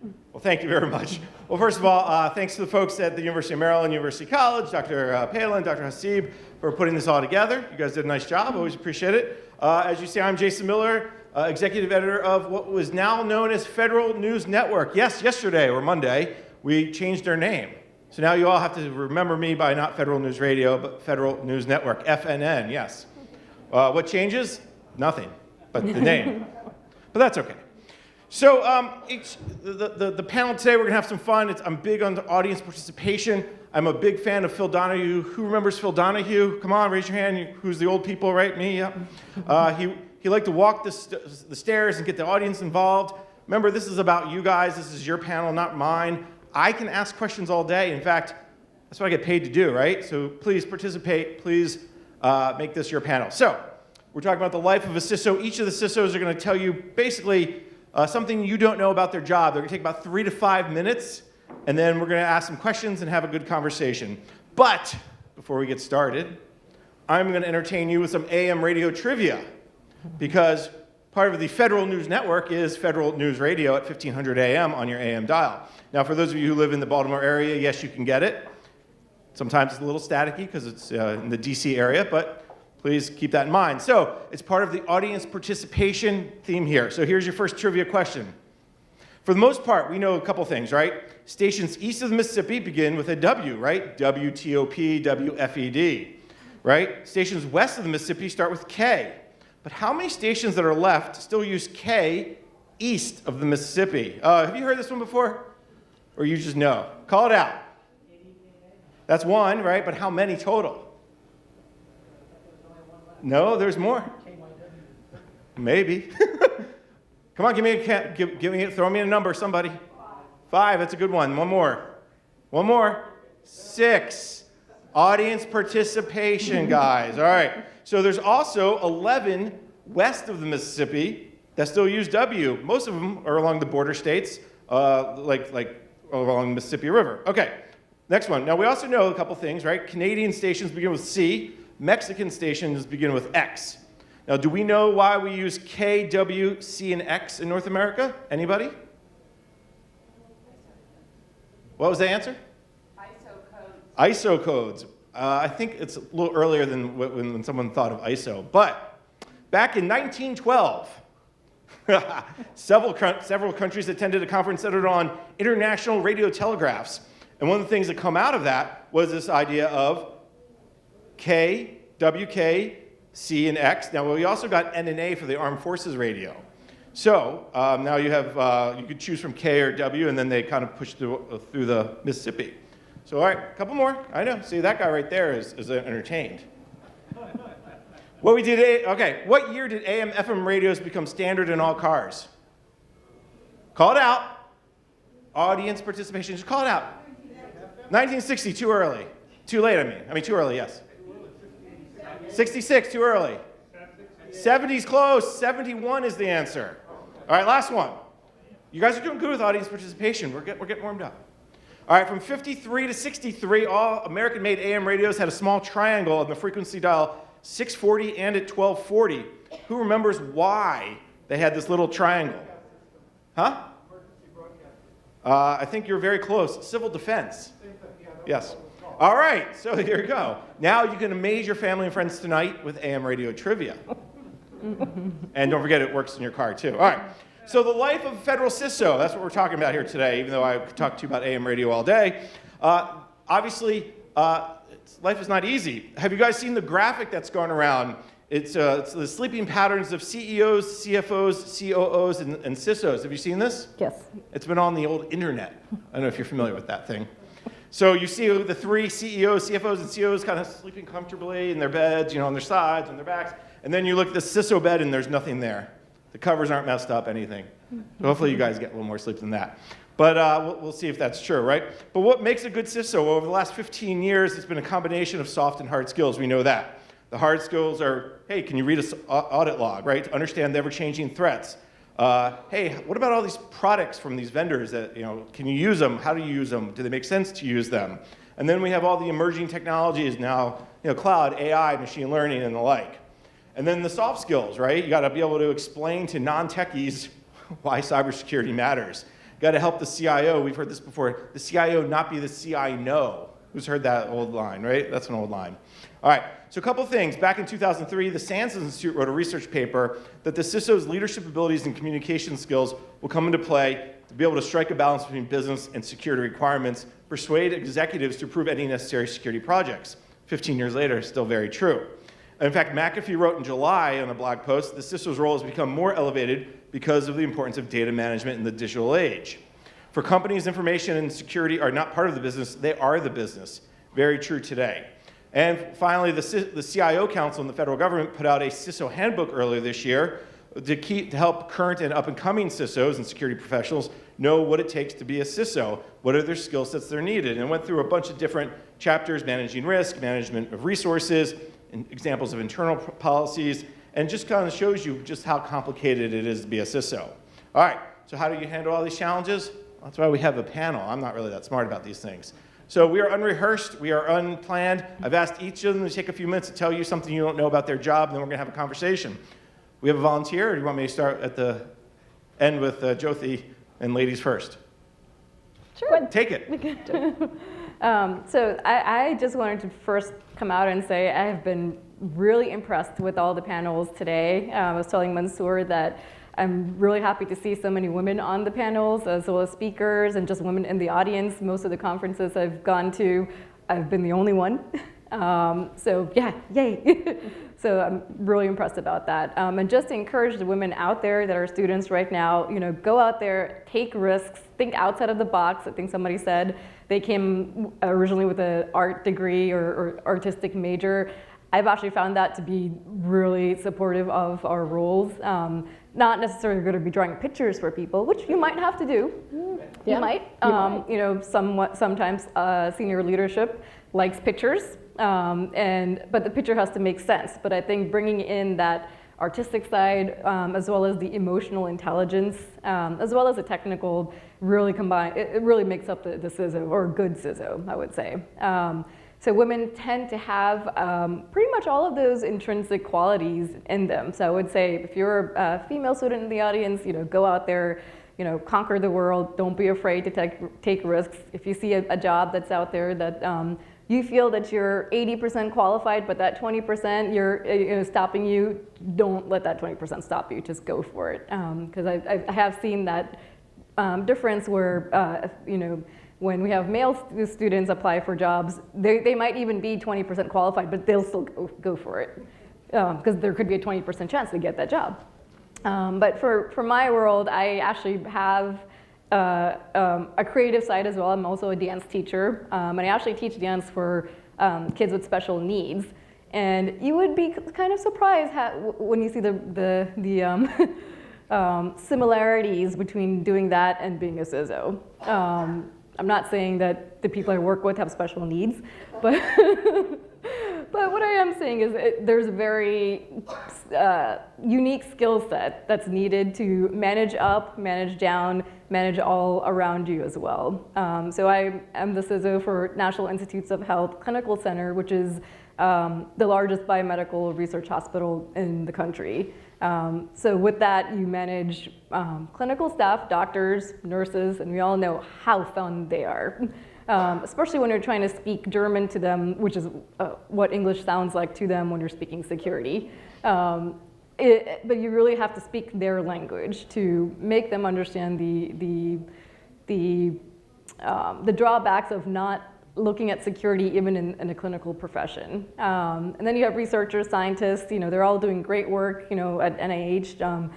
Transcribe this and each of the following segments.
Well, thank you very much. Well, first of all, thanks to the folks at the University of Maryland, University College, Dr. Palin, Dr. Hasib, for putting this all together. You guys did a nice job. Always appreciate it. As you see, I'm Jason Miller, executive editor of what was now known as Federal News Network. Yes, yesterday or Monday, we changed our name. So now you all have to remember me by not Federal News Radio, but Federal News Network, FNN, yes. What changes? Nothing, but the name. But that's okay. So the panel today, we're going to have some fun. I'm big on the audience participation. I'm a big fan of Phil Donahue. Who remembers Phil Donahue? Come on, raise your hand. Who's the old people, right? Me, yeah. He liked to walk the stairs and get the audience involved. Remember, this is about you guys. This is your panel, not mine. I can ask questions all day. In fact, that's what I get paid to do, right? So please participate. Please make this your panel. So we're talking about the life of a CISO. Each of the CISOs are going to tell you basically something you don't know about their job. They're going to take about 3 to 5 minutes, and then we're going to ask some questions and have a good conversation. But before we get started, I'm going to entertain you with some AM radio trivia, because part of the Federal News Network is Federal News Radio at 1500 AM on your AM dial. Now, for those of you who live in the Baltimore area, yes, you can get it. Sometimes it's a little staticky because it's in the DC area, but please keep that in mind. So it's part of the audience participation theme here. So here's your first trivia question. For the most part, we know a couple things, right? Stations east of the Mississippi begin with a W, right? WTOP, WFED, right? Stations west of the Mississippi start with K. But how many stations that are left still use K east of the Mississippi? Have you heard this one before? Or you just know? Call it out. That's one, right? But how many total? No, there's more. Maybe. Come on, throw me a number, somebody. 5, that's a good one. One more. One more. 6. Audience participation, guys. All right. So there's also 11 west of the Mississippi that still use W. Most of them are along the border states, like along the Mississippi River. Okay, next one. Now, we also know a couple things, right? Canadian stations begin with C. Mexican stations begin with X. Now, do we know why we use K, W, C, and X in North America? Anybody? What was the answer? ISO codes. I think it's a little earlier than when someone thought of ISO. But back in 1912, several countries attended a conference centered on international radio telegraphs. And one of the things that come out of that was this idea of K, WK, C, and X. Now, we also got N and A for the Armed Forces radio. So now you could choose from K or W, and then they kind of push through the Mississippi. So, all right, a couple more. I know. See, that guy right there is entertained. What year did AM, FM radios become standard in all cars? Call it out. Audience participation. Just call it out. 1960, too early. Too late, I mean, too early, yes. 66, too early. 70's close. 71 is the answer. All right, last one. You guys are doing good with audience participation. We're getting warmed up. All right, from 53 to 63, all American-made AM radios had a small triangle on the frequency dial 640 and at 1240. Who remembers why they had this little triangle? Huh? I think you're very close. Civil defense. Yes. All right, so here you go. Now you can amaze your family and friends tonight with AM radio trivia. And don't forget, it works in your car, too. All right. So the life of a federal CISO, that's what we're talking about here today, even though I could talk to you about AM radio all day. Obviously, life is not easy. Have you guys seen the graphic that's going around? It's the sleeping patterns of CEOs, CFOs, COOs, and CISOs. Have you seen this? Yes. It's been on the old internet. I don't know if you're familiar with that thing. So you see the 3 CEOs, CFOs, and COOs kind of sleeping comfortably in their beds, on their sides, on their backs. And then you look at the CISO bed, and there's nothing there. The covers aren't messed up, anything. So hopefully you guys get a little more sleep than that. But we'll see if that's true, right? But what makes a good CISO? Well, over the last 15 years, it's been a combination of soft and hard skills. We know that. The hard skills are, hey, can you read an audit log, right? To understand the ever-changing threats. Hey, what about all these products from these vendors that, can you use them? How do you use them? Do they make sense to use them? And then we have all the emerging technologies now, cloud, AI, machine learning, and the like. And then the soft skills, right? You got to be able to explain to non-techies why cybersecurity matters. Got to help the CIO. We've heard this before. The CIO not be the CIO. Who's heard that old line, right? That's an old line. All right, so a couple of things. Back in 2003, the SANS Institute wrote a research paper that the CISO's leadership abilities and communication skills will come into play to be able to strike a balance between business and security requirements, persuade executives to approve any necessary security projects. 15 years later, still very true. In fact, McAfee wrote in July on a blog post, the CISO's role has become more elevated because of the importance of data management in the digital age. For companies, information and security are not part of the business, they are the business. Very true today. And finally, the CIO Council in the federal government put out a CISO handbook earlier this year to help current and up-and-coming CISOs and security professionals know what it takes to be a CISO, what are their skill sets that are needed, and went through a bunch of different chapters, managing risk, management of resources, and examples of internal policies, and just kind of shows you just how complicated it is to be a CISO. All right, so how do you handle all these challenges? That's why we have a panel. I'm not really that smart about these things. So we are unrehearsed, we are unplanned. I've asked each of them to take a few minutes to tell you something you don't know about their job, and then we're gonna have a conversation. We have a volunteer, or do you want me to start at the end with Jyothi and ladies first? Sure. Take it. So I just wanted to first come out and say I have been really impressed with all the panels today. I was telling Mansoor that I'm really happy to see so many women on the panels, as well as speakers and just women in the audience. Most of the conferences I've gone to, I've been the only one. So yeah, yay. So I'm really impressed about that. And just to encourage the women out there that are students right now, go out there, take risks, think outside of the box. I think somebody said they came originally with an art degree or artistic major. I've actually found that to be really supportive of our roles. Not necessarily going to be drawing pictures for people, which you might have to do. Yeah, you might. Sometimes senior leadership likes pictures, but the picture has to make sense. But I think bringing in that artistic side, as well as the emotional intelligence, as well as the technical, really combined, it really makes up the CISO, or good CISO, I would say. So women tend to have pretty much all of those intrinsic qualities in them. So I would say if you're a female student in the audience, go out there, conquer the world. Don't be afraid to take risks. If you see a job that's out there that you feel that you're 80% qualified, but that 20% you're stopping you, don't let that 20% stop you. Just go for it. Because I have seen that difference where when we have male students apply for jobs, they might even be 20% qualified, but they'll still go for it because there could be a 20% chance to get that job. But for my world, I actually have a creative side as well. I'm also a dance teacher, and I actually teach dance for kids with special needs. And you would be kind of surprised when you see the similarities between doing that and being a CISO. I'm not saying that the people I work with have special needs, but but what I am saying is there's a very unique skill set that's needed to manage up, manage down, manage all around you as well. So I am the CISO for National Institutes of Health Clinical Center, which is the largest biomedical research hospital in the country. So with that, you manage clinical staff, doctors, nurses, and we all know how fun they are. Especially when you're trying to speak German to them, which is what English sounds like to them when you're speaking security. But you really have to speak their language to make them understand the drawbacks of not looking at security even in a clinical profession. And then you have researchers, scientists, they're all doing great work, at NIH.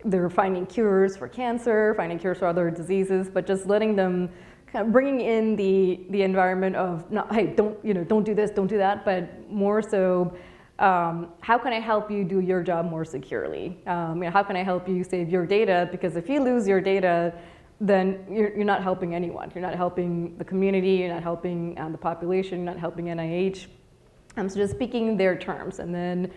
They're finding cures for cancer, finding cures for other diseases, but just letting them, kind of bringing in the environment of, not, hey, don't do this, don't do that, but more so, how can I help you do your job more securely? How can I help you save your data? Because if you lose your data, then you're not helping anyone. You're not helping the community, you're not helping the population, you're not helping NIH. So just speaking their terms. And then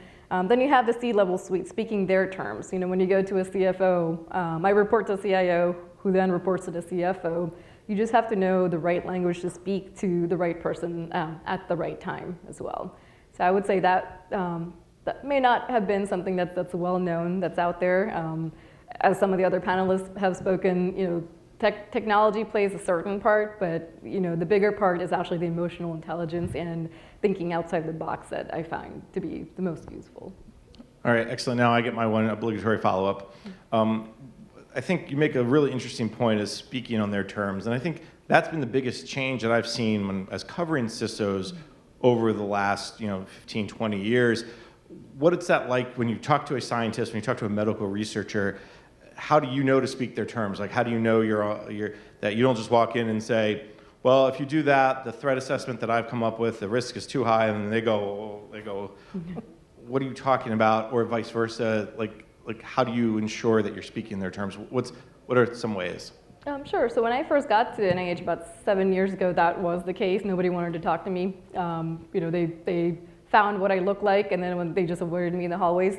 you have the C-level suite, speaking their terms. When you go to a CFO, I report to a CIO, who then reports to the CFO. You just have to know the right language to speak to the right person at the right time as well. So I would say that that may not have been something that's well known, that's out there. As some of the other panelists have spoken, technology plays a certain part, but the bigger part is actually the emotional intelligence and thinking outside the box that I find to be the most useful. All right, excellent. Now I get my one obligatory follow-up. I think you make a really interesting point as speaking on their terms, and I think that's been the biggest change that I've seen as covering CISOs over the last 15, 20 years. What is that like when you talk to a scientist, when you talk to a medical researcher? How do you know to speak their terms? Like, how do you know that you don't just walk in and say, well, if you do that, the threat assessment that I've come up with, the risk is too high, and then they go, what are you talking about? Or vice versa, like how do you ensure that you're speaking their terms? What are some ways? Sure. So when I first got to NIH about 7 years ago, that was the case. Nobody wanted to talk to me. They found what I looked like, and then when they just avoided me in the hallways.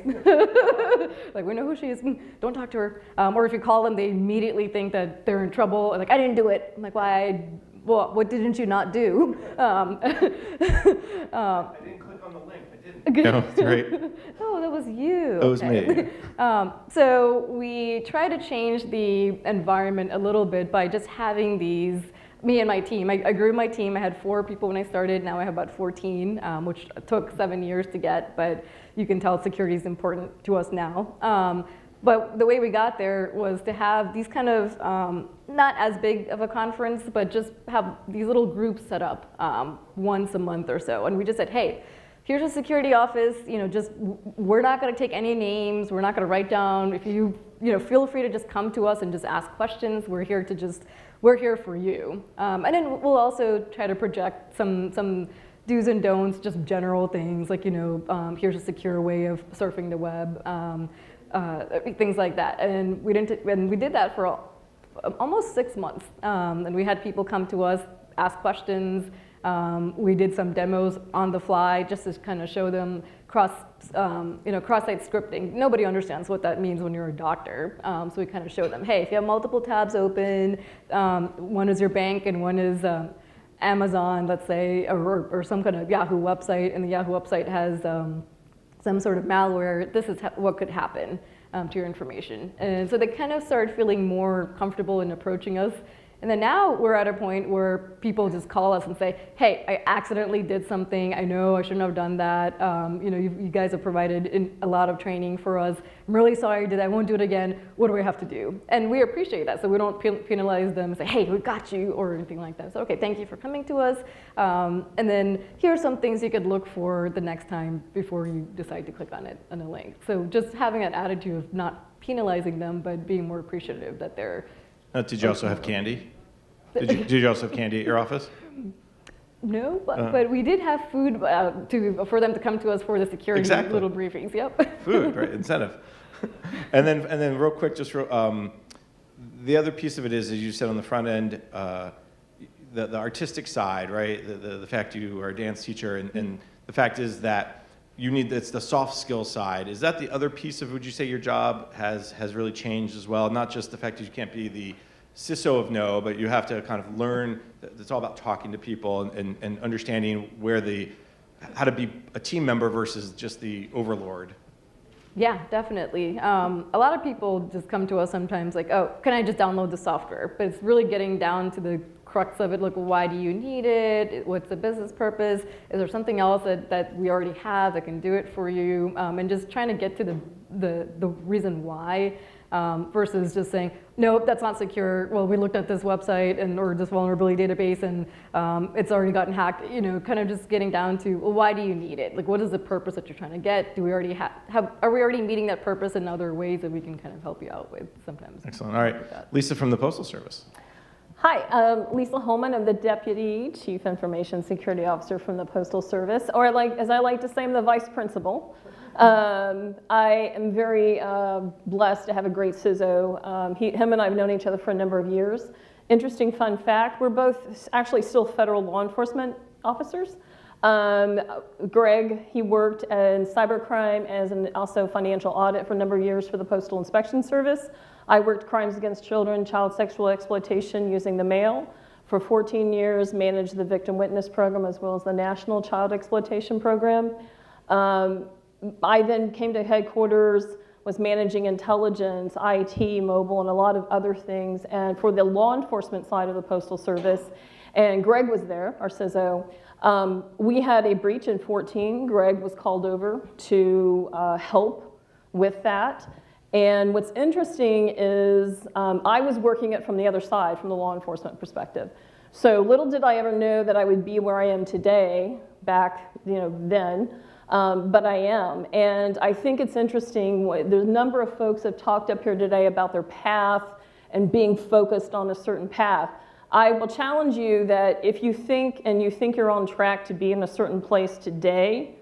Like, we know who she is, don't talk to her. Or if you call them, they immediately think that they're in trouble, and like, I didn't do it. I'm like, why? Well, what didn't you not do? I didn't click on the link, I didn't. No, that's great. Oh, that was you. That was me. So we try to change the environment a little bit by just having these, me and my team. I grew my team. I had 4 people when I started. Now I have about 14, which took 7 years to get, but you can tell security is important to us now. But the way we got there was to have these kind of, not as big of a conference, but just have these little groups set up once a month or so. And we just said, hey, here's a security office, we're not gonna take any names, we're not gonna write down, if you feel free to just come to us and just ask questions, we're here for you. And then we'll also try to project some do's and don'ts, just general things like, here's a secure way of surfing the web, things like that. And we did that for almost 6 months. And we had people come to us, ask questions. We did some demos on the fly just to kind of show them cross-site scripting. Nobody understands what that means when you're a doctor. So we kind of show them, hey, if you have multiple tabs open, one is your bank and one is Amazon, let's say, or some kind of Yahoo website, and the Yahoo website has some sort of malware, this is what could happen to your information. And so they kind of started feeling more comfortable in approaching us. And then now we're at a point where people just call us and say, hey, I accidentally did something. I know I shouldn't have done that. You guys have provided a lot of training for us. I'm really sorry, I won't do it again. What do we have to do? And we appreciate that. So we don't penalize them and say, hey, we got you, or anything like that. So, okay, thank you for coming to us. And then here are some things you could look for the next time before you decide to click on a link. So just having that attitude of not penalizing them, but being more appreciative that they're. Did you also have candy? Did you also have candy at your office? No, but we did have food for them to come to us for the security little briefings. Yep. Food, right? Incentive. and then real quick, the other piece of it is, as you said on the front end, the artistic side, right? The fact you are a dance teacher, and the fact is that it's the soft skill side. Is that the other piece of, would you say your job has really changed as well? Not just the fact that you can't be the CISO of no, but you have to kind of learn, it's all about talking to people and understanding how to be a team member versus just the overlord. Yeah, definitely. A lot of people just come to us sometimes like, oh, can I just download the software? But it's really getting down to the crux of it, like, why do you need it? What's the business purpose? Is there something else that we already have that can do it for you? And just trying to get to the reason why, versus just saying, nope, that's not secure. Well, we looked at this website or this vulnerability database and it's already gotten hacked. Kind of just getting down to, well, why do you need it? Like, what is the purpose that you're trying to get? Do we already are we already meeting that purpose in other ways that we can kind of help you out with sometimes? Excellent. All right, Lisa from the Postal Service. Hi, Lisa Holman. I'm the Deputy Chief Information Security Officer from the Postal Service, or as I like to say, I'm the Vice Principal. I am very blessed to have a great CISO. Him and I have known each other for a number of years. Interesting fun fact, we're both actually still federal law enforcement officers. Greg, he worked in cybercrime as also financial audit for a number of years for the Postal Inspection Service. I worked crimes against children, child sexual exploitation using the mail for 14 years, managed the Victim Witness Program as well as the National Child Exploitation Program. I then came to headquarters was managing intelligence, IT, mobile, and a lot of other things, and for the law enforcement side of the Postal Service. And Greg was there, our CISO. We had a breach in 14. Greg was called over to help with that. And what's interesting is I was working it from the other side, from the law enforcement perspective. So little did I ever know that I would be where I am today, back then, but I am. And I think it's interesting, there's a number of folks that have talked up here today about their path and being focused on a certain path. I will challenge you that if you think you're on track to be in a certain place today,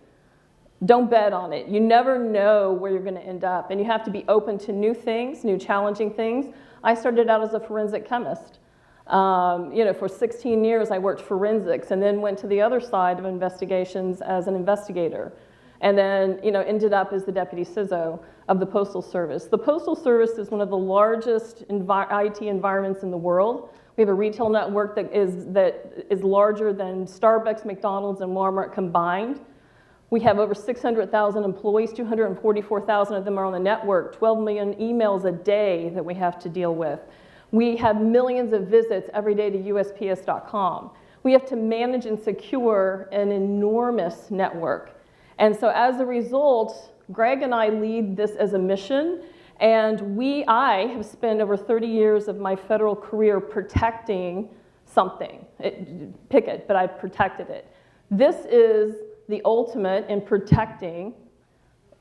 don't bet on it. You never know where you're going to end up, and you have to be open to new things, new challenging things. I started out as a forensic chemist. For 16 years I worked forensics, and then went to the other side of investigations as an investigator, and then ended up as the deputy CISO of the Postal Service. The Postal Service is one of the largest IT environments in the world. We have a retail network that is larger than Starbucks, McDonald's, and Walmart combined. We have over 600,000 employees, 244,000 of them are on the network, 12 million emails a day that we have to deal with. We have millions of visits every day to USPS.com. We have to manage and secure an enormous network. And so as a result, Greg and I lead this as a mission. And I have spent over 30 years of my federal career protecting something. Pick it, but I've protected it. This is the ultimate in protecting,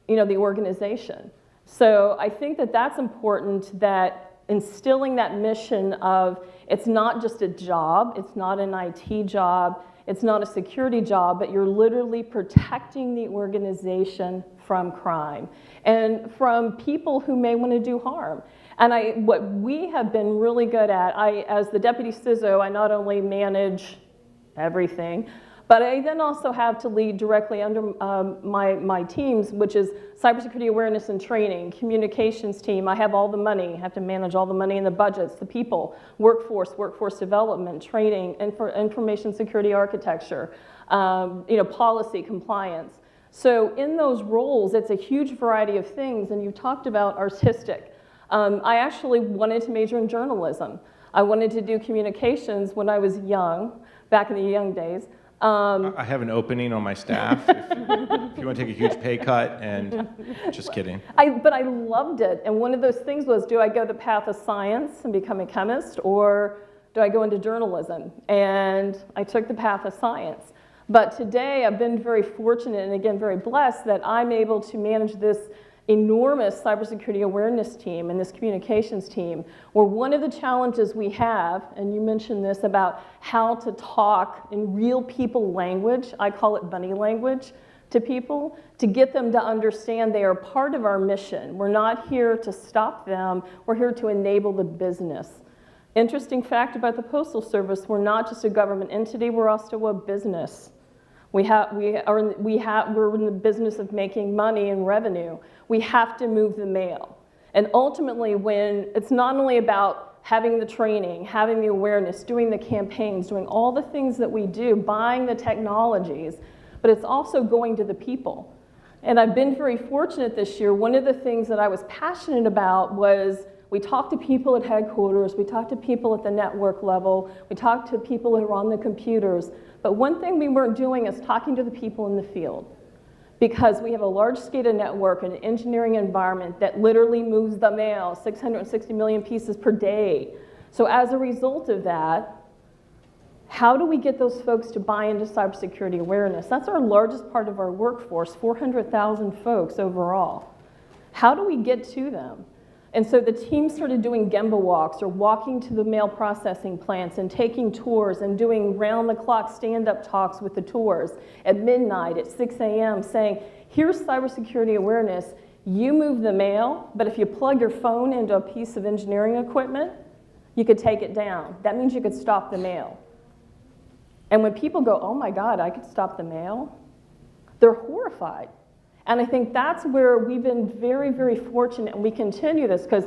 the organization. So I think that that's important, that instilling that mission of it's not just a job, it's not an IT job, it's not a security job, but you're literally protecting the organization from crime and from people who may want to do harm. And what we have been really good at, as the deputy CISO, I not only manage everything, but I then also have to lead directly under my teams, which is cybersecurity awareness and training, communications team. I have all the money. I have to manage all the money and the budgets, the people, workforce development, training, information security architecture, policy, compliance. So in those roles, it's a huge variety of things, and you talked about artistic. I actually wanted to major in journalism. I wanted to do communications when I was young, back in the young days. I have an opening on my staff if you want to take a huge pay cut, and just kidding. But I loved it, and one of those things was, do I go the path of science and become a chemist, or do I go into journalism? And I took the path of science. But today I've been very fortunate and again very blessed that I'm able to manage this enormous cybersecurity awareness team and this communications team, where one of the challenges we have, and you mentioned this about how to talk in real people language, I call it bunny language, to people, to get them to understand they are part of our mission. We're not here to stop them, we're here to enable the business. Interesting fact about the Postal Service, we're not just a government entity, we're also a business. We're in the business of making money and revenue. We have to move the mail. And ultimately, when it's not only about having the training, having the awareness, doing the campaigns, doing all the things that we do, buying the technologies, but it's also going to the people. And I've been very fortunate this year. One of the things that I was passionate about was we talked to people at headquarters, we talked to people at the network level, we talked to people who are on the computers. But one thing we weren't doing is talking to the people in the field, because we have a large SCADA network and an engineering environment that literally moves the mail, 660 million pieces per day. So as a result of that, how do we get those folks to buy into cybersecurity awareness? That's our largest part of our workforce, 400,000 folks overall. How do we get to them? And so the team started doing Gemba walks, or walking to the mail processing plants and taking tours and doing round-the-clock stand-up talks with the tours at midnight, at 6 a.m., saying, here's cybersecurity awareness. You move the mail, but if you plug your phone into a piece of engineering equipment, you could take it down. That means you could stop the mail. And when people go, oh my God, I could stop the mail, they're horrified. And I think that's where we've been very, very fortunate, and we continue this because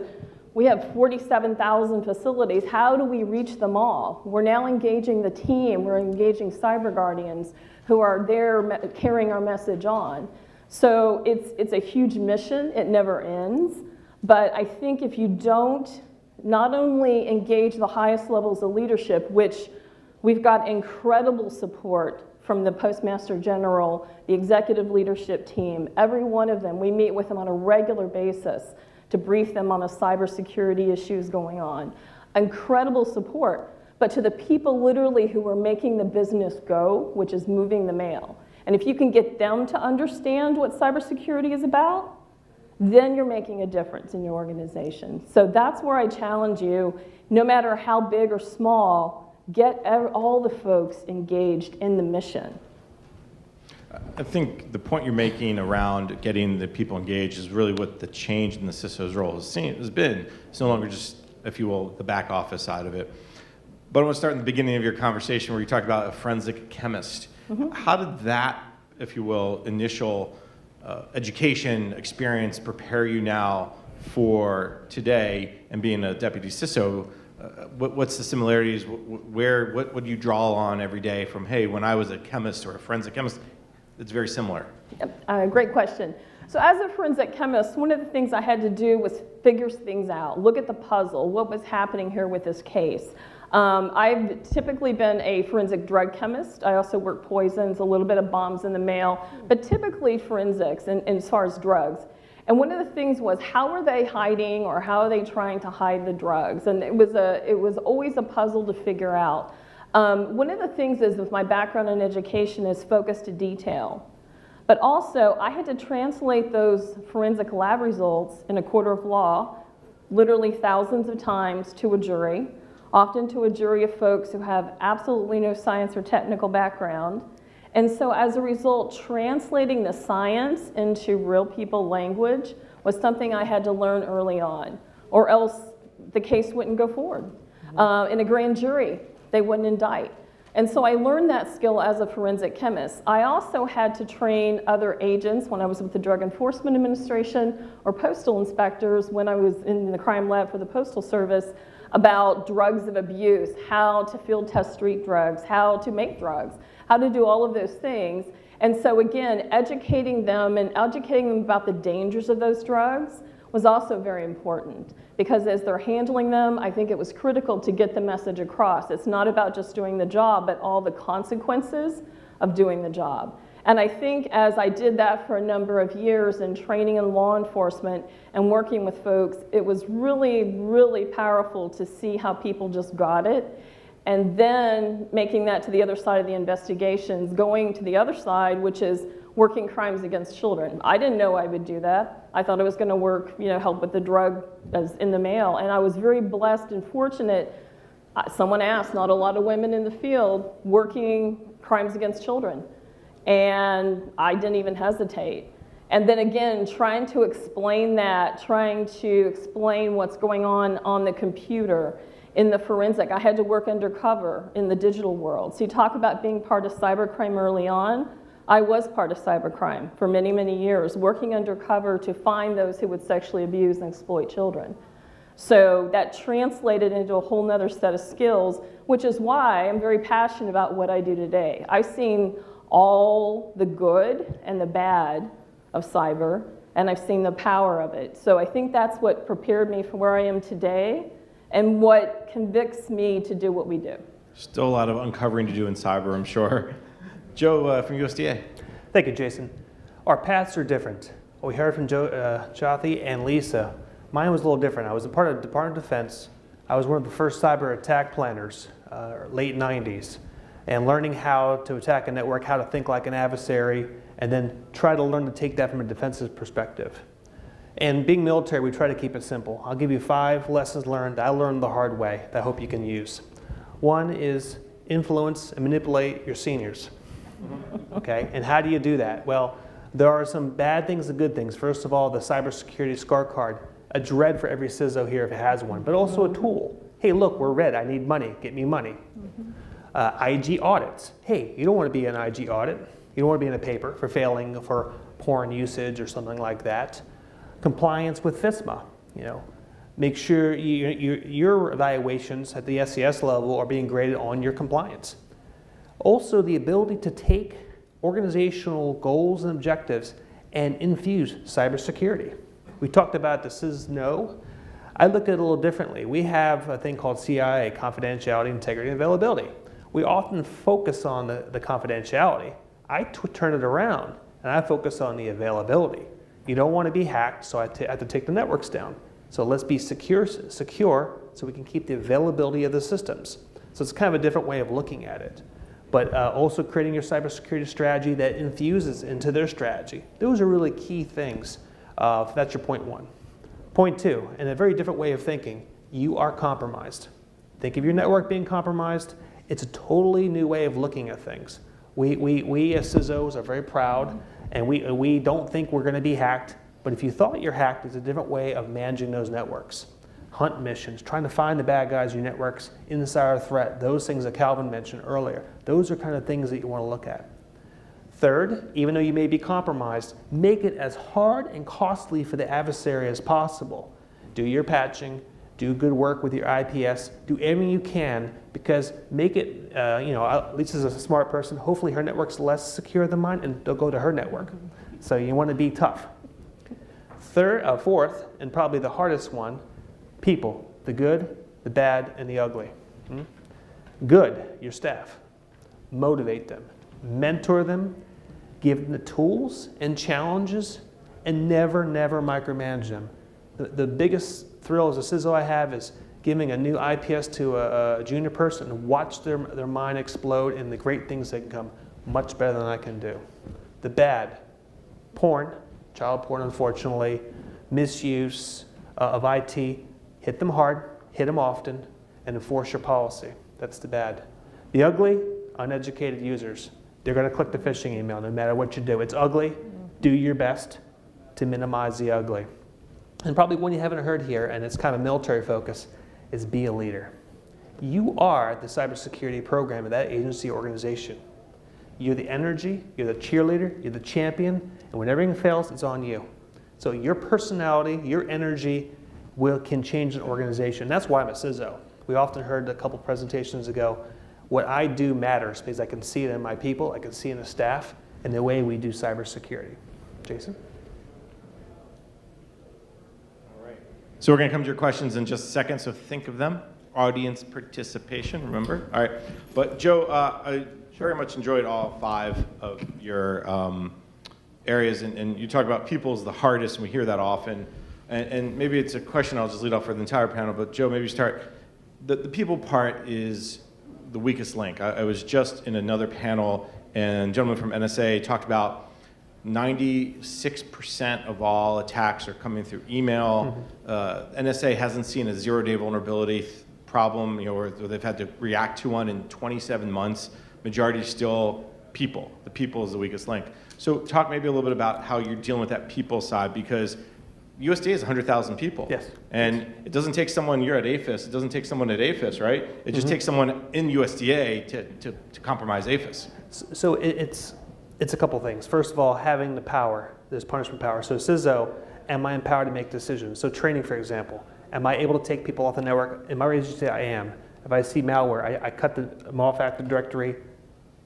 we have 47,000 facilities. How do we reach them all? We're now engaging the team. We're engaging cyber guardians who are there carrying our message on. So it's a huge mission. It never ends. But I think if you don't not only engage the highest levels of leadership, which we've got incredible support from the Postmaster General, the executive leadership team, every one of them, we meet with them on a regular basis to brief them on the cybersecurity issues going on. Incredible support, but to the people literally who are making the business go, which is moving the mail. And if you can get them to understand what cybersecurity is about, then you're making a difference in your organization. So that's where I challenge you, no matter how big or small, get all the folks engaged in the mission. I think the point you're making around getting the people engaged is really what the change in the CISO's role has been. It's no longer just, if you will, the back office side of it. But I want to start in the beginning of your conversation where you talked about a forensic chemist. Mm-hmm. How did that, if you will, initial education experience prepare you now for today and being a deputy CISO? What's the similarities? What would you draw on every day from, hey, when I was a chemist or a forensic chemist? It's very similar. Yep. Great question. So as a forensic chemist, one of the things I had to do was figure things out, look at the puzzle, what was happening here with this case. I've typically been a forensic drug chemist. I also work poisons, a little bit of bombs in the mail, but typically forensics and as far as drugs. And one of the things was, how are they hiding or how are they trying to hide the drugs? And it was always a puzzle to figure out. One of the things is, with my background in education, is focus to detail. But also, I had to translate those forensic lab results in a court of law, literally thousands of times, to a jury, often to a jury of folks who have absolutely no science or technical background. And so as a result, translating the science into real people language was something I had to learn early on, or else the case wouldn't go forward. In a grand jury, they wouldn't indict. And so I learned that skill as a forensic chemist. I also had to train other agents when I was with the Drug Enforcement Administration or postal inspectors when I was in the crime lab for the Postal Service about drugs of abuse, how to field test street drugs, how to make drugs, how to do all of those things. And so again, educating them about the dangers of those drugs was also very important, because as they're handling them, I think it was critical to get the message across. It's not about just doing the job, but all the consequences of doing the job. And I think as I did that for a number of years in training in law enforcement and working with folks, it was really, really powerful to see how people just got it. And then making that to the other side of the investigations, going to the other side, which is working crimes against children. I didn't know I would do that. I thought I was going to work, help with the drug as in the mail. And I was very blessed and fortunate. Someone asked, not a lot of women in the field working crimes against children. And I didn't even hesitate. And then again, trying to explain that, trying to explain what's going on the computer. In the forensic, I had to work undercover in the digital world. So you talk about being part of cybercrime early on. I was part of cybercrime for many, many years, working undercover to find those who would sexually abuse and exploit children. So that translated into a whole nother set of skills, which is why I'm very passionate about what I do today. I've seen all the good and the bad of cyber, and I've seen the power of it. So I think that's what prepared me for where I am today and what convicts me to do what we do. Still a lot of uncovering to do in cyber, I'm sure. Joe from USDA. Thank you, Jason. Our paths are different. What we heard from Jyoti and Lisa, mine was a little different. I was a part of the Department of Defense. I was one of the first cyber attack planners, late 90s, and learning how to attack a network, how to think like an adversary, and then try to learn to take that from a defensive perspective. And being military, we try to keep it simple. I'll give you 5 lessons learned I learned the hard way that I hope you can use. One is influence and manipulate your seniors. Okay, and how do you do that? Well, there are some bad things and good things. First of all, the cybersecurity scorecard, a dread for every CISO here if it has one, but also a tool. Hey, look, we're red, I need money, get me money. IG audits. Hey, you don't want to be an IG audit. You don't want to be in a paper for failing for porn usage or something like that. Compliance with FISMA. Make sure your evaluations at the SCS level are being graded on your compliance. Also, the ability to take organizational goals and objectives and infuse cybersecurity. We talked about the CISO. I look at it a little differently. We have a thing called CIA, confidentiality, integrity, and availability. We often focus on the confidentiality. I turn it around and I focus on the availability. You don't want to be hacked, so I have to take the networks down. So let's be secure so we can keep the availability of the systems. So it's kind of a different way of looking at it. But also creating your cybersecurity strategy that infuses into their strategy. Those are really key things. That's your point one. Point two, in a very different way of thinking, you are compromised. Think of your network being compromised. It's a totally new way of looking at things. We as CISOs are very proud, and we don't think we're going to be hacked. But if you thought you're hacked, it's a different way of managing those networks. Hunt missions, trying to find the bad guys in your networks, insider threat, those things that Calvin mentioned earlier. Those are kind of things that you want to look at. Third, even though you may be compromised, make it as hard and costly for the adversary as possible. Do your patching, do good work with your IPS, do everything you can, because make it, Lisa's a smart person, hopefully her network's less secure than mine, and they'll go to her network. So you want to be tough. Fourth, and probably the hardest one, people, the good, the bad, and the ugly. Good, your staff. Motivate them, mentor them, give them the tools and challenges, and never micromanage them. The biggest thrill as a CISO I have is giving a new IPS to a junior person and watch their mind explode and the great things that can come much better than I can do. The bad, porn, child porn unfortunately, misuse of IT, hit them hard, hit them often, and enforce your policy. That's the bad. The ugly, uneducated users. They're going to click the phishing email no matter what you do. It's ugly. Do your best to minimize the ugly. And probably one you haven't heard here, and it's kind of military focus, is be a leader. You are the cybersecurity program of that agency or organization. You're the energy, you're the cheerleader, you're the champion, and when everything fails, it's on you. So your personality, your energy can change an organization. That's why I'm a CISO. We often heard a couple presentations ago, what I do matters because I can see it in my people, I can see it in the staff, and the way we do cybersecurity. Jason? All right. So we're going to come to your questions in just a second, so think of them. Audience participation, remember? All right. But Joe, I very much enjoyed all 5 of your areas, and you talk about people as the hardest, and we hear that often. And maybe it's a question I'll just lead off for the entire panel, but Joe, maybe start. The people part is the weakest link. I was just in another panel, and a gentleman from NSA talked about 96% of all attacks are coming through email. NSA hasn't seen a zero-day vulnerability problem, or they've had to react to one in 27 months. Majority is still people. The people is the weakest link. So talk maybe a little bit about how you're dealing with that people side, because USDA is 100,000 people. Yes. And it doesn't take someone, you're at APHIS, it doesn't take someone at APHIS, right? It just takes someone in USDA to compromise APHIS. So it's a couple things. First of all, having the power, there's punishment power. So CISO, am I empowered to make decisions? So training, for example, am I able to take people off the network? In my agency, I am. If I see malware, I cut them off Active Directory,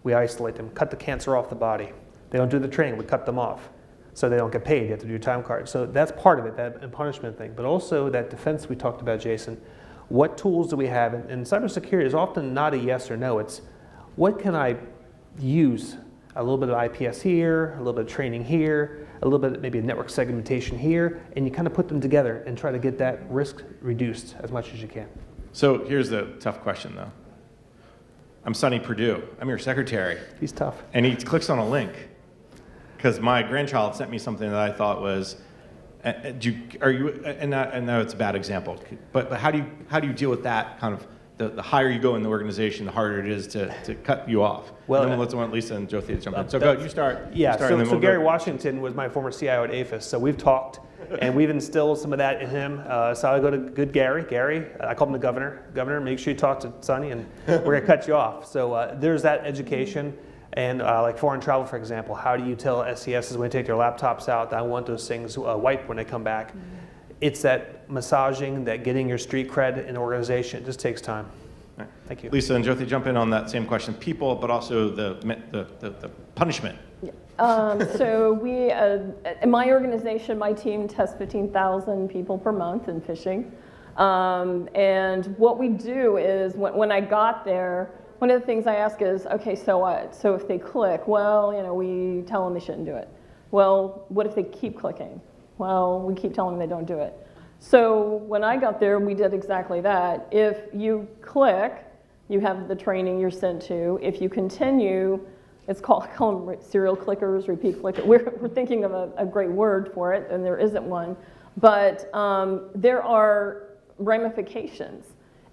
we isolate them, cut the cancer off the body. They don't do the training, we cut them off. So they don't get paid, you have to do your time card. So that's part of it, that punishment thing. But also that defense we talked about, Jason. What tools do we have? And cybersecurity is often not a yes or no. It's what can I use? A little bit of IPS here, a little bit of training here, a little bit maybe network segmentation here, and you kind of put them together and try to get that risk reduced as much as you can. So here's the tough question, though. I'm Sonny Perdue. I'm your secretary. He's tough. And he clicks on a link because my grandchild sent me something that I thought was, and I know it's a bad example, but how do you deal with that kind of, the higher you go in the organization, the harder it is to cut you off. Well, and then let's want Lisa and Jyoti to jump in. So go, you start. Yeah, you start, and then so we'll Gary go. Washington was my former CIO at APHIS, so we've talked, and we've instilled some of that in him. So I go to good Gary. Gary, I call him the governor. Governor, make sure you talk to Sonny, and we're going to cut you off. So there's that education. And like foreign travel, for example, how do you tell SCSs when they take their laptops out that I want those things wiped when they come back? Mm-hmm. It's that massaging, that getting your street cred in the organization. It just takes time. Right. Thank you. Lisa and Jyoti, jump in on that same question. People, but also the punishment So we, in my organization, my team tests 15,000 people per month in phishing. And what we do is, when I got there, one of the things I ask is, okay, so what? So if they click, well, we tell them they shouldn't do it. Well, what if they keep clicking? Well, we keep telling them they don't do it. So when I got there, we did exactly that. If you click, you have the training you're sent to. If you continue, it's called, I call them serial clickers, repeat clickers. We're thinking of a great word for it, and there isn't one. But there are ramifications.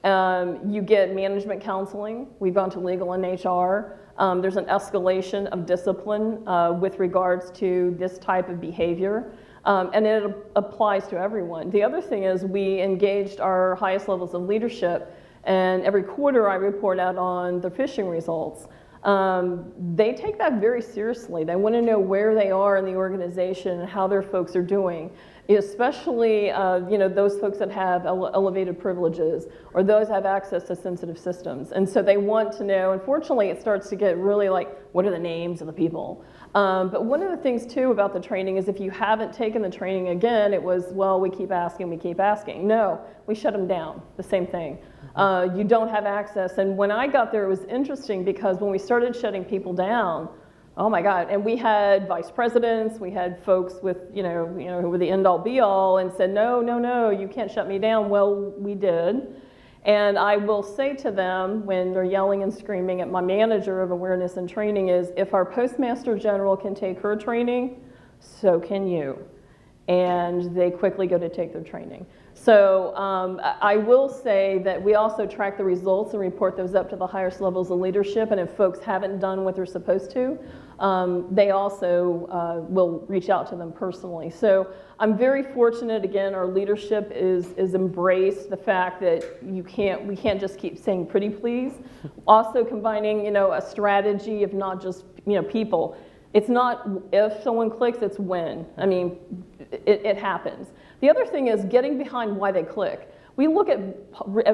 You get management counseling. We've gone to legal and HR. There's an escalation of discipline with regards to this type of behavior. And it applies to everyone. The other thing is we engaged our highest levels of leadership, and every quarter I report out on the phishing results. They take that very seriously. They want to know where they are in the organization and how their folks are doing, especially those folks that have elevated privileges or those that have access to sensitive systems. And so they want to know. Unfortunately, it starts to get really like, what are the names of the people? But one of the things too about the training is if you haven't taken the training again, it was, well, we keep asking, we keep asking. No, we shut them down, the same thing. You don't have access. And when I got there, it was interesting because when we started shutting people down, oh my God, and we had vice presidents, we had folks with, who were the end all be all and said, no, you can't shut me down. Well, we did. And I will say to them when they're yelling and screaming at my manager of awareness and training is, if our postmaster general can take her training, so can you. And they quickly go to take their training. So I will say that we also track the results and report those up to the highest levels of leadership. And if folks haven't done what they're supposed to, they also will reach out to them personally. So I'm very fortunate. Again, our leadership is embraced the fact that we can't just keep saying pretty please. Also combining a strategy of not just people. It's not if someone clicks, it's when. I mean, it happens. The other thing is getting behind why they click. We look at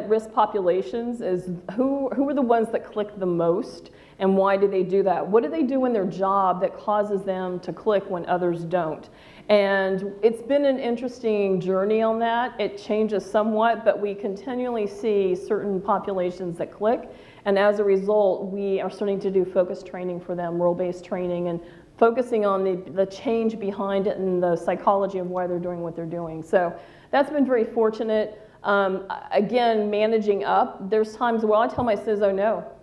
risk populations as who are the ones that click the most and why do they do that? What do they do in their job that causes them to click when others don't? And it's been an interesting journey on that. It changes somewhat, but we continually see certain populations that click. And as a result, we are starting to do focus training for them, role-based training, and focusing on the change behind it and the psychology of why they're doing what they're doing. So that's been very fortunate. Again, managing up, there's times where I tell my CISO,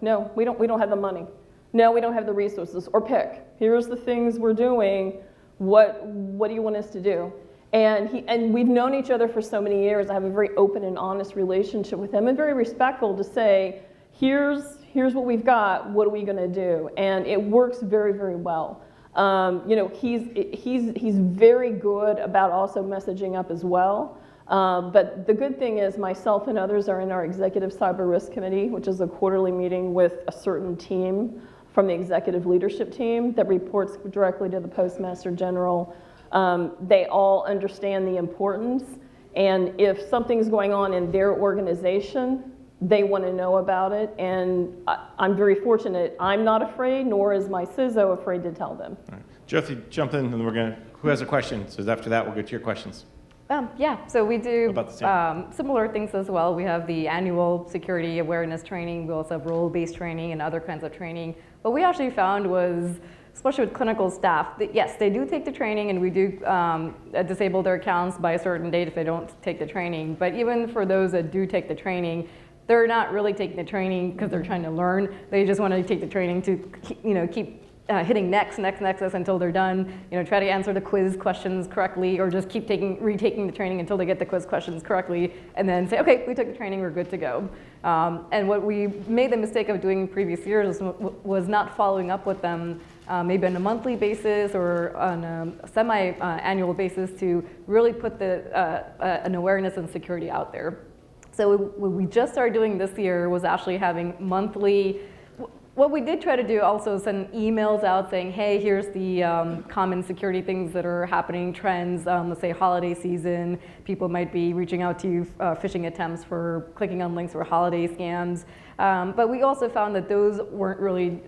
no, we don't have the money. No, we don't have the resources. Or pick, here's the things we're doing. What do you want us to do? And we've known each other for so many years. I have a very open and honest relationship with him and very respectful to say, here's what we've got, what are we gonna do? And it works very, very well. He's very good about also messaging up as well. But the good thing is myself and others are in our executive cyber risk committee, which is a quarterly meeting with a certain team from the executive leadership team that reports directly to the postmaster general. They all understand the importance, and if something's going on in their organization, they want to know about it, and I'm very fortunate. I'm not afraid, nor is my CISO afraid to tell them. All right. Jyoti, jump in, and who has a question? So after that, we'll get to your questions. Yeah, so we do About the same. similar things as well. We have the annual security awareness training. We also have role-based training and other kinds of training. What we actually found was, especially with clinical staff, that yes, they do take the training, and we do disable their accounts by a certain date if they don't take the training. But even for those that do take the training, they're not really taking the training because they're trying to learn. They just want to take the training to keep hitting next until they're done. Try to answer the quiz questions correctly, or just keep retaking the training until they get the quiz questions correctly, and then say, okay, we took the training, we're good to go. And what we made the mistake of doing in previous years was not following up with them maybe on a monthly basis or on a semi-annual basis to really put an awareness and security out there. So what we just started doing this year was actually having monthly. What we did try to do also send emails out saying, hey, here's the common security things that are happening, trends, let's say holiday season, people might be reaching out to you, phishing attempts for clicking on links for holiday scams. But we also found that those weren't really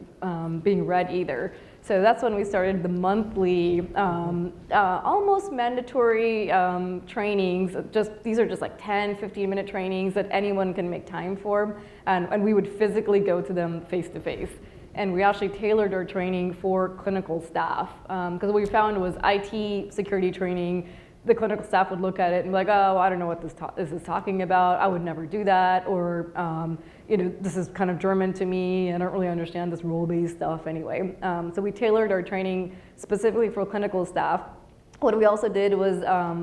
being read either. So that's when we started the monthly, almost mandatory trainings. These are just like 10, 15-minute trainings that anyone can make time for. And we would physically go to them face to face. And we actually tailored our training for clinical staff. Because what we found was IT security training, the clinical staff would look at it and be like, oh, I don't know what this is talking about. I would never do that. Or, this is kind of German to me. I don't really understand this role-based stuff anyway. So we tailored our training specifically for clinical staff. What we also did was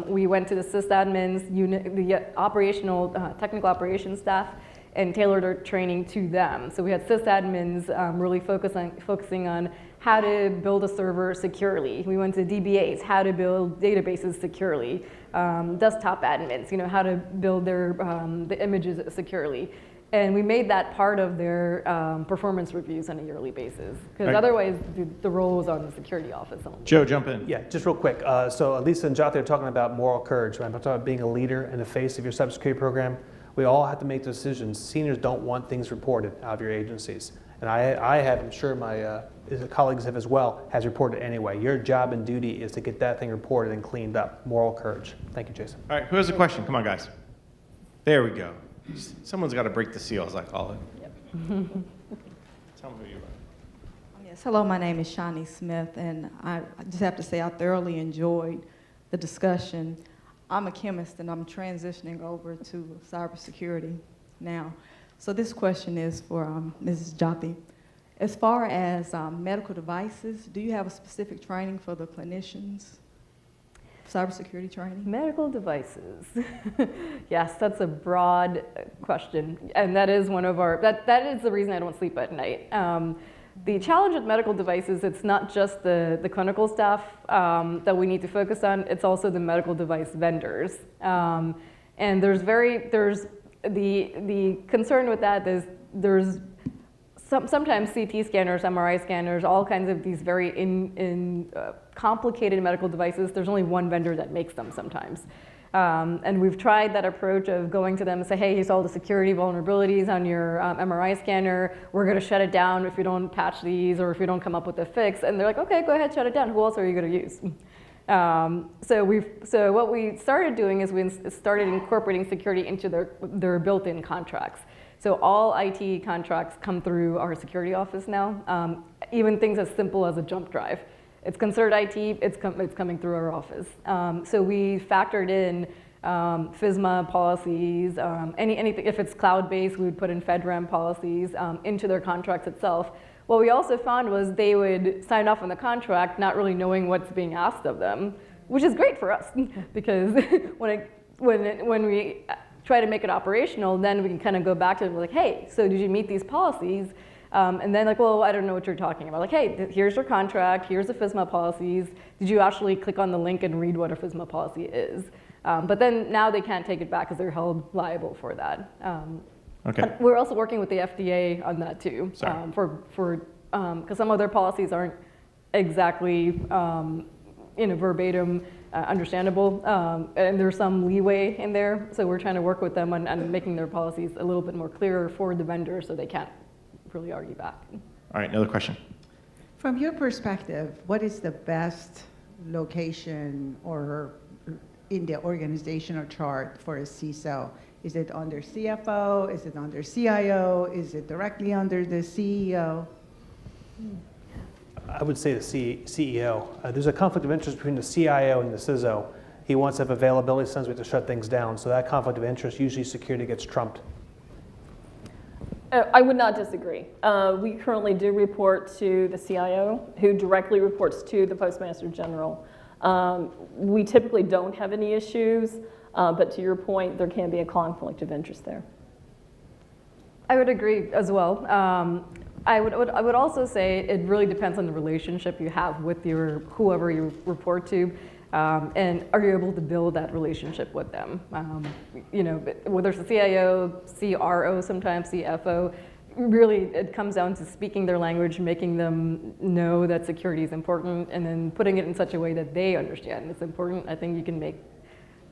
we went to the sysadmins, the operational, technical operations staff, and tailored our training to them. So we had sysadmins really focusing on how to build a server securely. We went to DBAs, how to build databases securely. Desktop admins, how to build the images securely. And we made that part of their performance reviews on a yearly basis. Because otherwise, the role was on the security office only. Joe, jump in. Yeah, just real quick. So Lisa and Jyoti are talking about moral courage, right? I'm talking about being a leader and the face of your cybersecurity program. We all have to make decisions. Seniors don't want things reported out of your agencies. And I have, I'm sure my colleagues have as well, has reported anyway. Your job and duty is to get that thing reported and cleaned up. Moral courage. Thank you, Jason. All right, who has a question? Come on, guys. There we go. Someone's got to break the seal, as I call it. Yep. Tell me who you are. Yes, hello, my name is Shawnee Smith, and I just have to say I thoroughly enjoyed the discussion. I'm a chemist, and I'm transitioning over to cybersecurity now. So this question is for Mrs. Jyoti. As far as medical devices, do you have a specific training for the clinicians? Cybersecurity training? Medical devices. Yes, that's a broad question. And that is one of our, that is the reason I don't sleep at night. The challenge with medical devices, it's not just the clinical staff that we need to focus on, it's also the medical device vendors. And there's the concern with that is there's sometimes CT scanners, MRI scanners, all kinds of these very complicated medical devices. There's only one vendor that makes them sometimes. And we've tried that approach of going to them and say, hey, here's all the security vulnerabilities on your MRI scanner. We're going to shut it down if you don't patch these or if you don't come up with a fix. And they're like, okay, go ahead, shut it down. Who else are you going to use? So what we started doing is we started incorporating security into their built-in contracts. So all IT contracts come through our security office now, even things as simple as a jump drive. It's considered IT, it's coming through our office. So we factored in FISMA policies, anything, if it's cloud-based, we would put in FedRAMP policies into their contracts itself. What we also found was they would sign off on the contract not really knowing what's being asked of them, which is great for us because when we try to make it operational, then we can kind of go back to it and be like, hey, so did you meet these policies? And then like, well, I don't know what you're talking about. Like, hey, here's your contract, here's the FISMA policies. Did you actually click on the link and read what a FISMA policy is? But then now they can't take it back because they're held liable for that. Okay. We're also working with the FDA on that too, because some of their policies aren't exactly verbatim understandable, and there's some leeway in there. So we're trying to work with them on making their policies a little bit more clearer for the vendor so they can't really argue back. All right, another question. From your perspective, what is the best location or in the organizational chart for a CISO? Is it under CFO? Is it under CIO? Is it directly under the CEO? I would say the CEO. There's a conflict of interest between the CIO and the CISO. He wants to have availability, sometimes we have to shut things down. So that conflict of interest, usually security gets trumped. I would not disagree. We currently do report to the CIO, who directly reports to the Postmaster General. We typically don't have any issues, but to your point, there can be a conflict of interest there. I would agree as well. I would also say it really depends on the relationship you have with whoever you report to, and are you able to build that relationship with them? Whether it's the CIO, CRO, sometimes CFO, really it comes down to speaking their language, making them know that security is important, and then putting it in such a way that they understand it's important. I think you can make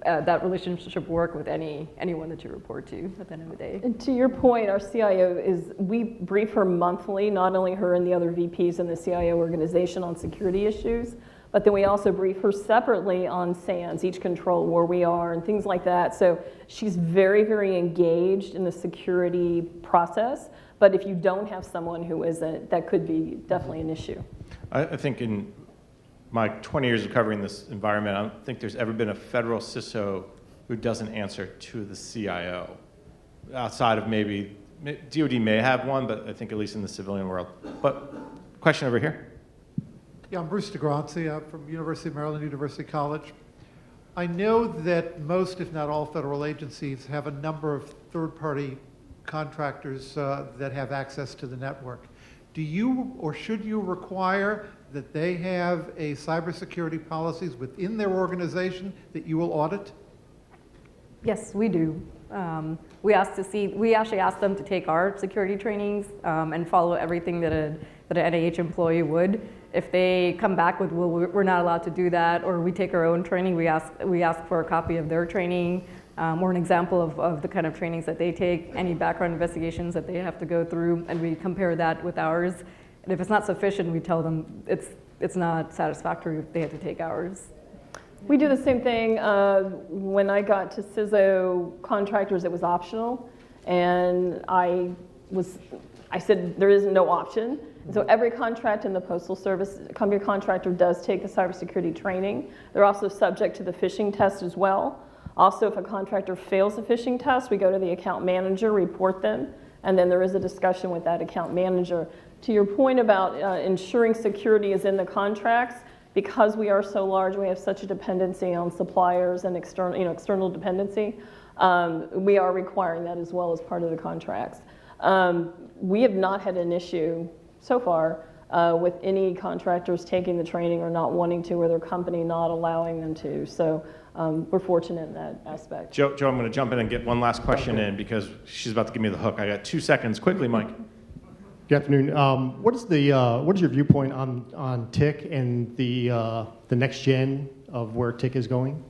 that relationship work with anyone that you report to at the end of the day. And to your point, our CIO we brief her monthly, not only her and the other VPs in the CIO organization on security issues, but then we also brief her separately on SANS, each control, where we are, and things like that. So she's very, very engaged in the security process. But if you don't have someone who isn't, that could be definitely an issue. I think in my 20 years of covering this environment, I don't think there's ever been a federal CISO who doesn't answer to the CIO. Outside of maybe, DoD may have one, but I think at least in the civilian world. But question over here. Yeah, I'm Bruce DeGrancy. I'm from University of Maryland, University College. I know that most, if not all, federal agencies have a number of third-party contractors that have access to the network. Do you or should you require that they have a cybersecurity policies within their organization that you will audit? Yes, we do. We actually asked them to take our security trainings and follow everything that an NIH employee would. If they come back with, well, we're not allowed to do that, or we take our own training, we ask for a copy of their training, or an example of the kind of trainings that they take, any background investigations that they have to go through, and we compare that with ours. And if it's not sufficient, we tell them it's not satisfactory if they have to take ours. We do the same thing. When I got to CISO contractors, it was optional, and I said there is no option. So every contract in the Postal Service, your contractor does take the cybersecurity training. They're also subject to the phishing test as well. Also, if a contractor fails the phishing test, we go to the account manager, report them, and then there is a discussion with that account manager. To your point about ensuring security is in the contracts, because we are so large, we have such a dependency on suppliers and external dependency, we are requiring that as well as part of the contracts. We have not had an issue so far with any contractors taking the training or not wanting to, or their company not allowing them to. So we're fortunate in that aspect. Joe, I'm going to jump in and get one last question in because she's about to give me the hook. I got 2 seconds. Quickly, Mike. Good afternoon. What is your viewpoint on TIC and the next gen of where TIC is going?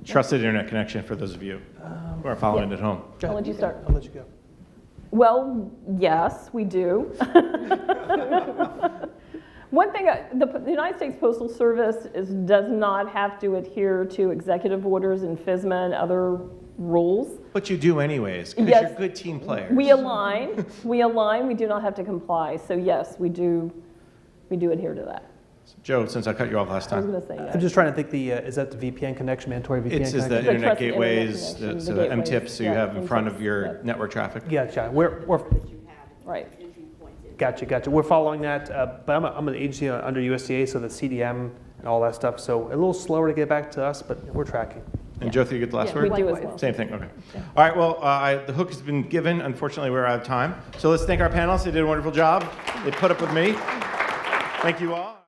Trusted internet connection for those of you who are following at home. I'll let you start. I'll let you go. Well, yes, we do. One thing, the United States Postal Service does not have to adhere to executive orders and FSMA and other rules. But you do anyways, because Yes. you're good team players. We align, we do not have to comply. So yes, we do adhere to that. Joe, since I cut you off last I was time. going to say yes. I'm just trying to think is that the VPN connection, mandatory VPN It's connection? the internet trusted gateways, internet connection, so the the gateways, MTIPs, so you yeah, have in front of MTIPs, your yep. network traffic. Gotcha. We're Right. Gotcha. We're following that, but I'm an agency under USDA, so the CDM and all that stuff. So a little slower to get back to us, but we're tracking. And Joe, you get the last Yeah, word? We do as Likewise. well. Same thing, okay. All right, well, the hook has been given. Unfortunately, we're out of time. So let's thank our panelists. They did a wonderful job. They put up with me. Thank you all.